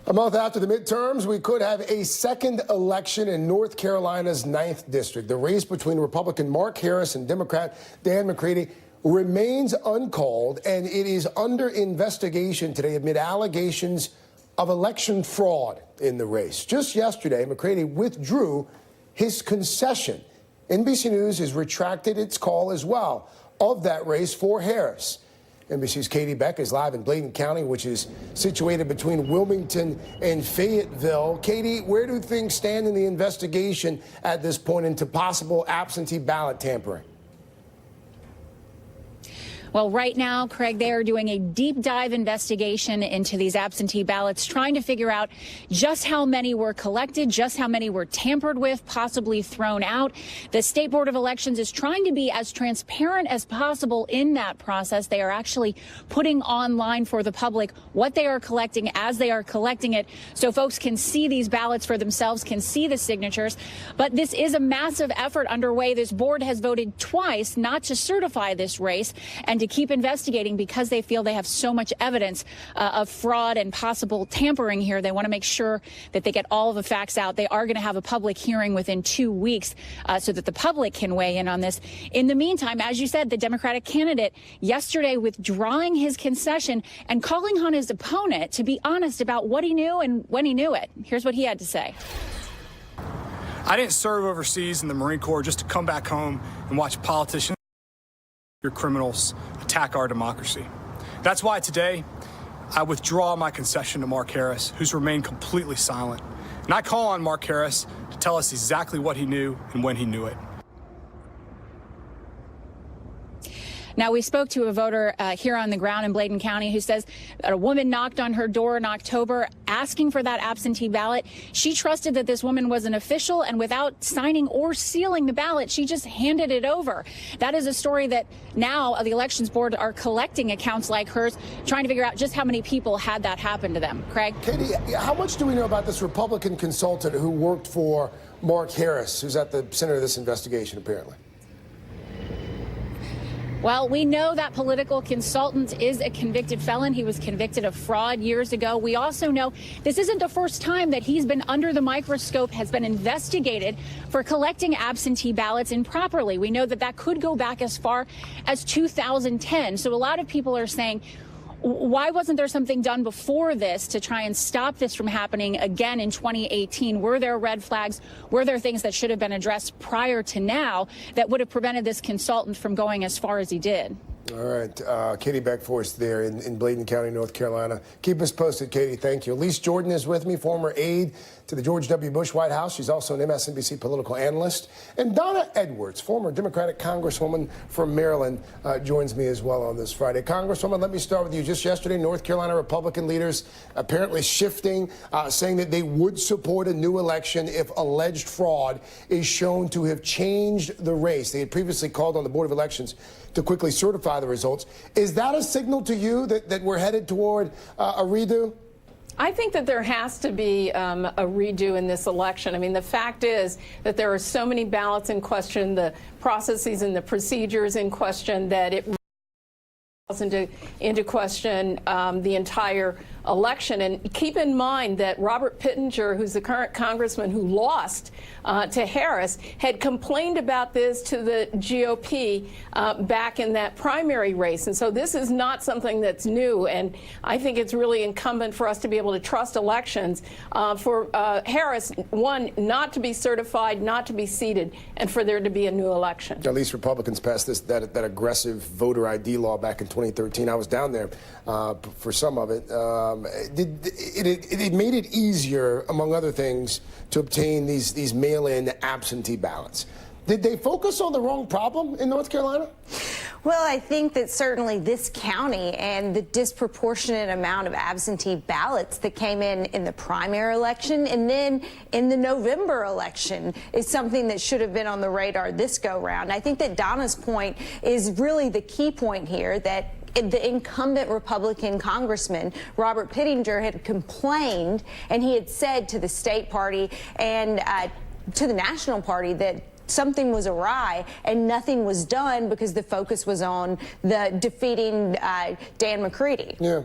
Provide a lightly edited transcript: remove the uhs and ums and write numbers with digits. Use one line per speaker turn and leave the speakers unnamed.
A month after the midterms, we could have a second election in North Carolina's 9th district. The race between Republican Mark Harris and Democrat Dan McCready remains uncalled, and it is under investigation today amid allegations of election fraud in the race. Just yesterday, McCready withdrew his concession. NBC News has retracted its call as well of that race for Harris. NBC's Katie Beck is live in Bladen County, which is situated between Wilmington and Fayetteville. Katie, where do things stand in the investigation at this point into possible absentee ballot tampering?
Well, right now, Craig, they are doing a deep dive investigation into these absentee ballots, trying to figure out just how many were collected, just how many were tampered with, possibly thrown out. The State Board of Elections is trying to be as transparent as possible in that process. They are actually putting online for the public what they are collecting as they are collecting it, so folks can see these ballots for themselves, can see the signatures. But this is a massive effort underway. This board has voted twice not to certify this race and to keep investigating because they feel they have so much evidence of fraud and possible tampering here. They want to make sure that they get all of the facts out. They are going to have a public hearing within 2 weeks so that the public can weigh in on this. In the meantime, as you said, the Democratic candidate yesterday withdrawing his concession and calling on his opponent to be honest about what he knew and when he knew it. Here's what he had to say.
I didn't serve overseas in the Marine Corps just to come back home and watch politicians, your criminals, attack our democracy. That's why today I withdraw my concession to Mark Harris, who's remained completely silent. And I call on Mark Harris to tell us exactly what he knew and when he knew it.
Now, we spoke to a voter here on the ground in Bladen County who says that a woman knocked on her door in October asking for that absentee ballot. She trusted that this woman was an official, and without signing or sealing the ballot, she just handed it over. That is a story that now the Elections Board are collecting accounts like hers, trying to figure out just how many people had that happen to them. Craig?
Katie, how much do we know about this Republican consultant who worked for Mark Harris, who's at the center of this investigation, apparently?
Well, we know that political consultant is a convicted felon. He was convicted of fraud years ago. We also know this isn't the first time that he's been under the microscope, has been investigated for collecting absentee ballots improperly. We know that that could go back as far as 2010. So a lot of people are saying, why wasn't there something done before this to try and stop this from happening again in 2018? Were there red flags? Were there things that should have been addressed prior to now that would have prevented this consultant from going as far as he did?
All right. Katie Beck for us there in Bladen County, North Carolina. Keep us posted, Katie. Thank you. Elise Jordan is with me, former aide to the George W. Bush White House. She's also an Msnbc political analyst. And Donna Edwards, former Democratic Congresswoman from Maryland, joins me as well on this Friday. Congresswoman, let me start with you. Just yesterday, North Carolina Republican leaders apparently shifting, saying that they would support a new election if alleged fraud is shown to have changed the race. They had previously called on the Board of Elections to quickly certify the results. Is that a signal to you that we're headed toward a redo?
I think that there has to be a redo in this election. I mean, the fact is that there are so many ballots in question, the processes and the procedures in question, that it calls into question the entire election. And keep in mind that Robert Pittenger, who's the current congressman who lost to Harris, had complained about this to the GOP back in that primary race. And so this is not something that's new. And I think it's really incumbent for us to be able to trust elections for Harris, one, not to be certified, not to be seated, and for there to be a new election.
At least Republicans passed that aggressive voter ID law back in 2013. I was down there for some of it. It made it easier, among other things, to obtain these mail-in absentee ballots. Did they focus on the wrong problem in North Carolina?
Well, I think that certainly this county and the disproportionate amount of absentee ballots that came in the primary election and then in the November election is something that should have been on the radar this go-round. I think that Donna's point is really the key point here, that the incumbent Republican congressman, Robert Pittenger, had complained, and he had said to the state party and to the national party that something was awry and nothing was done because the focus was on the defeating Dan McCready.
Yeah.